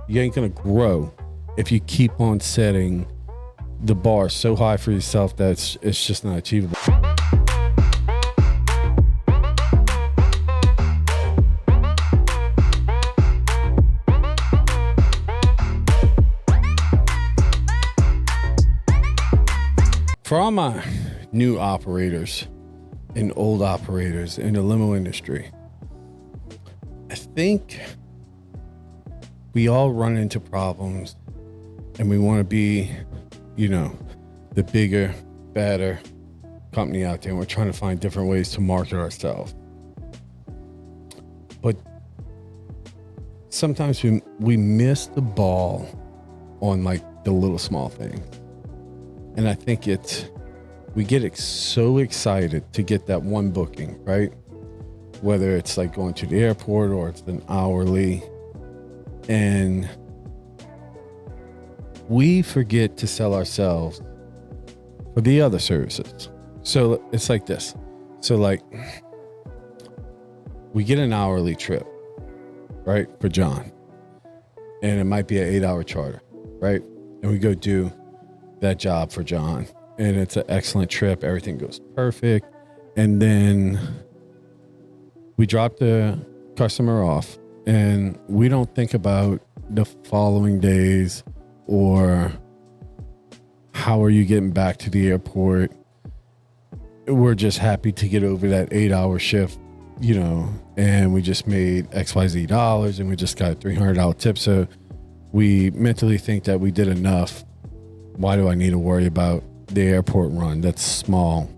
You ain't going to grow if you keep on setting the bar so high for yourself that it's just not achievable. For all my new operators and old operators in the limo industry, I think we all run into problems and we want to be, you know, the bigger, better company out there. And we're trying to find different ways to market ourselves. But sometimes we miss the ball on like the little small things. And I think we get so excited to get that one booking, right? Whether it's like going to the airport or it's an hourly, and we forget to sell ourselves for the other services. So it's like this. So like we get an hourly trip, right? For John, and it might be an 8-hour charter, right? And we go do that job for John, and it's an excellent trip. Everything goes perfect. And then we drop the customer off, and we don't think about the following days or how are you getting back to the airport. We're just happy to get over that 8-hour shift, you know, and we just made XYZ dollars and we just got a $300 tip. So we mentally think that we did enough. Why do I need to worry about the airport run? That's small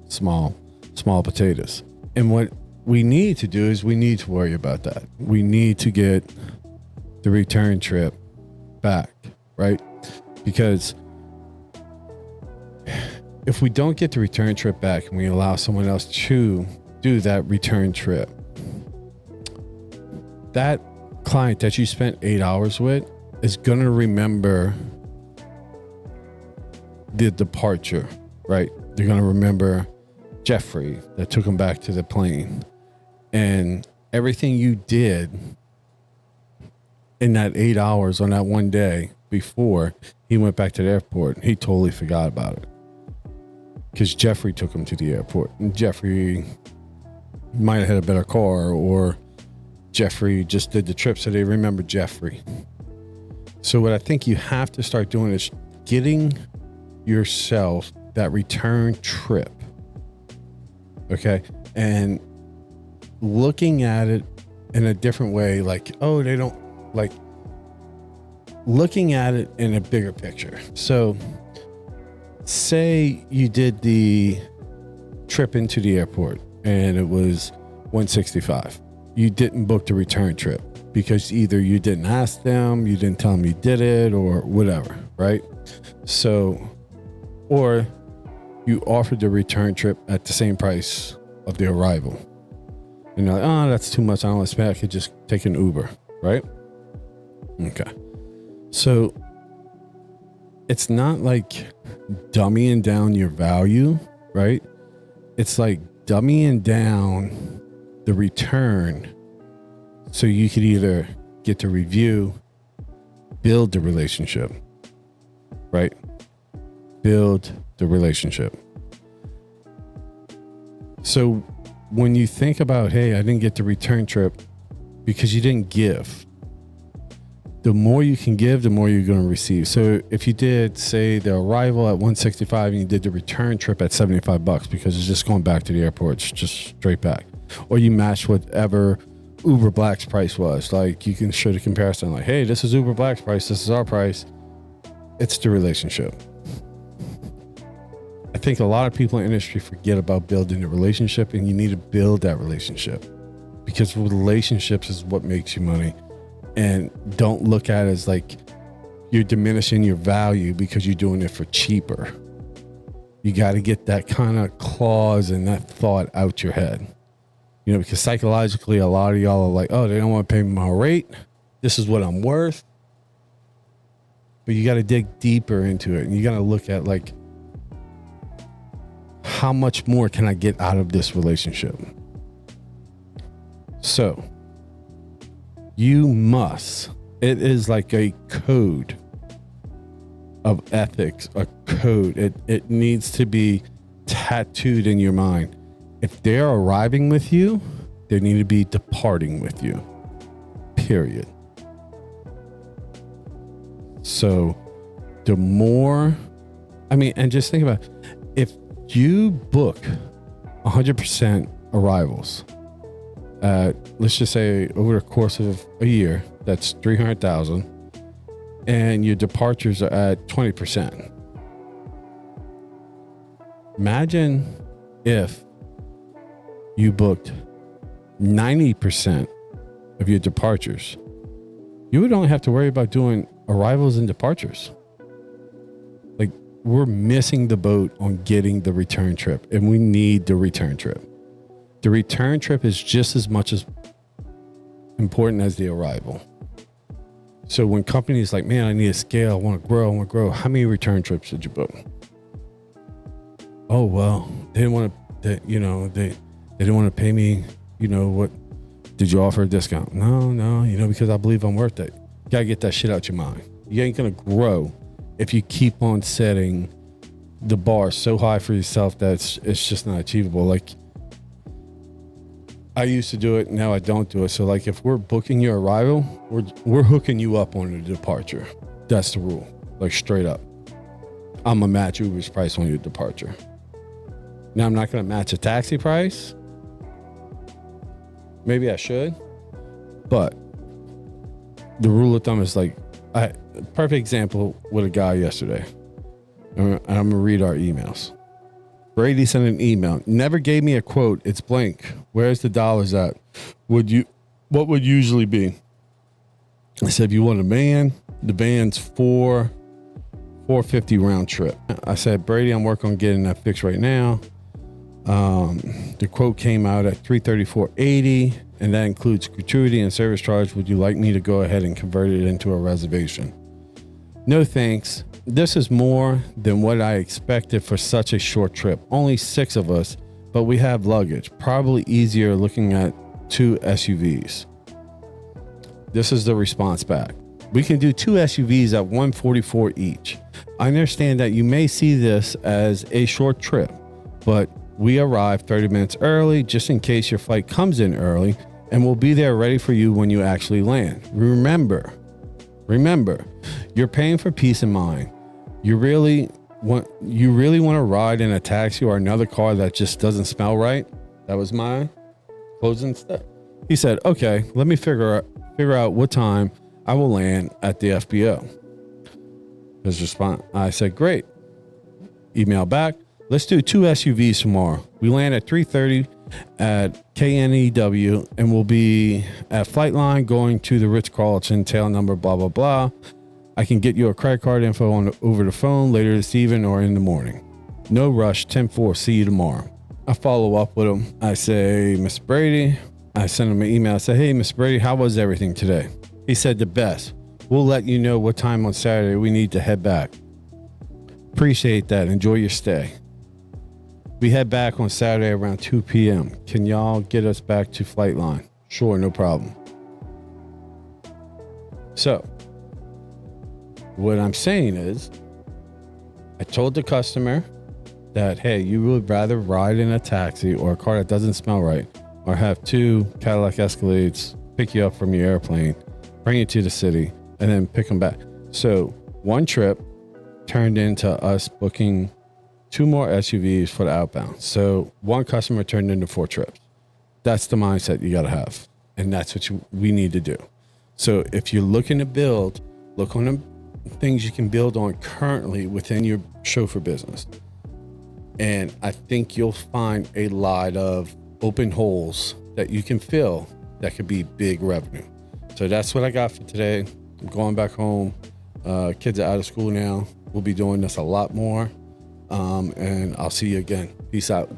potatoes. And what we need to do is we need to worry about that. We need to get the return trip back, right? Because if we don't get the return trip back and we allow someone else to do that return trip, that client that you spent 8 hours with is going to remember the departure, right? They're going to remember Jeffrey that took him back to the plane, and everything you did in that 8 hours on that one day before he went back to the airport. He totally forgot about it because Jeffrey took him to the airport, and Jeffrey might have had a better car, or Jeffrey just did the trip, so they remember Jeffrey. So what I think you have to start doing is getting yourself that return trip, okay, and looking at it in a different way, like, oh, they don't, like, looking at it in a bigger picture. So say you did the trip into the airport and it was $165. You didn't book the return trip because either you didn't ask them, you didn't tell them you did it, or whatever, right? So, or you offered the return trip at the same price of the arrival. And you're like, oh, that's too much. I don't want to spend. I could just take an Uber, right? Okay. So it's not like dummying down your value, right? It's like dummying down the return so you could either get to review, build the relationship, right? Build the relationship. So when you think about, hey, I didn't get the return trip because you didn't give, the more you can give, the more you're going to receive. So if you did, say, the arrival at $165 and you did the return trip at $75 because it's just going back to the airport, it's just straight back, or you match whatever Uber Black's price was, like you can show the comparison, like, hey, this is Uber Black's price, this is our price. It's the relationship. I think a lot of people in the industry forget about building a relationship, and you need to build that relationship because relationships is what makes you money. And don't look at it as like you're diminishing your value because you're doing it for cheaper. You got to get that kind of clause and that thought out your head. You know, because psychologically, a lot of y'all are like, oh, they don't want to pay me my rate. This is what I'm worth. But you got to dig deeper into it. And you got to look at, like, how much more can I get out of this relationship? So you must It is like a code of ethics, a code. It needs to be tattooed in your mind. If they're arriving with you, they need to be departing with you. Period. So the more, and just think about it. If you book 100% arrivals at, let's just say over the course of a year, that's 300,000, and your departures are at 20%. Imagine if you booked 90% of your departures. You would only have to worry about doing arrivals and departures. Like, we're missing the boat on getting the return trip, and we need the return trip. The return trip is just as much as important as the arrival. So when companies like, man, I need a scale, I want to grow. How many return trips did you book? Oh, well, they didn't want to, they didn't want to pay me, what, did you offer a discount? No, because I believe I'm worth it. You got to get that shit out your mind. You ain't going to grow if you keep on setting the bar so high for yourself that it's just not achievable. Like, I used to do it, now I don't do it. So like, if we're booking your arrival, we're hooking you up on the departure. That's the rule, like straight up. I'm gonna match Uber's price on your departure. Now I'm not gonna match a taxi price. Maybe I should, but the rule of thumb is like, perfect example with a guy yesterday. And I'm gonna read our emails. Brady sent an email. Never gave me a quote. It's blank. Where's the dollars at? What would usually be? I said, if you want a van, the van's $450 round trip. I said, Brady, I'm working on getting that fixed right now. The quote came out at $334.80, and that includes gratuity and service charge. Would you like me to go ahead and convert it into a reservation? No thanks. This is more than what I expected for such a short trip. Only 6 of us, but we have luggage. Probably easier looking at 2 SUVs. This is the response back. We can do 2 SUVs at $144 each. I understand that you may see this as a short trip, but we arrive 30 minutes early just in case your flight comes in early, and we'll be there ready for you when you actually land. Remember, you're paying for peace of mind. You really want to ride in a taxi or another car that just doesn't smell right? That was my closing step. He said, okay, let me figure out what time I will land at the FBO. His response, I said, great. Email back, let's do 2 SUVs tomorrow. We land at 3:30 at KNEW, and we'll be at Flightline going to the Ritz-Carlton, tail number, blah, blah, blah. I can get you a credit card info over the phone later this evening or in the morning. No rush, 10-4, see you tomorrow. I follow up with him. I say, Mr. Brady, I send him an email. I say, hey, Mr. Brady, how was everything today? He said, the best. We'll let you know what time on Saturday we need to head back. Appreciate that. Enjoy your stay. We head back on Saturday around 2 p.m. Can y'all get us back to Flightline? Sure, no problem. So, what I'm saying is, I told the customer that, hey, you would rather ride in a taxi or a car that doesn't smell right, or have 2 Cadillac Escalades pick you up from your airplane, bring you to the city, and then pick them back. So one trip turned into us booking 2 more SUVs for the outbound. So one customer turned into 4 trips. That's the mindset you got to have. And that's what we need to do. So if you're looking to build, look on the things you can build on currently within your chauffeur business. And I think you'll find a lot of open holes that you can fill that could be big revenue. So that's what I got for today. I'm going back home. Kids are out of school now. We'll be doing this a lot more. And I'll see you again. Peace out.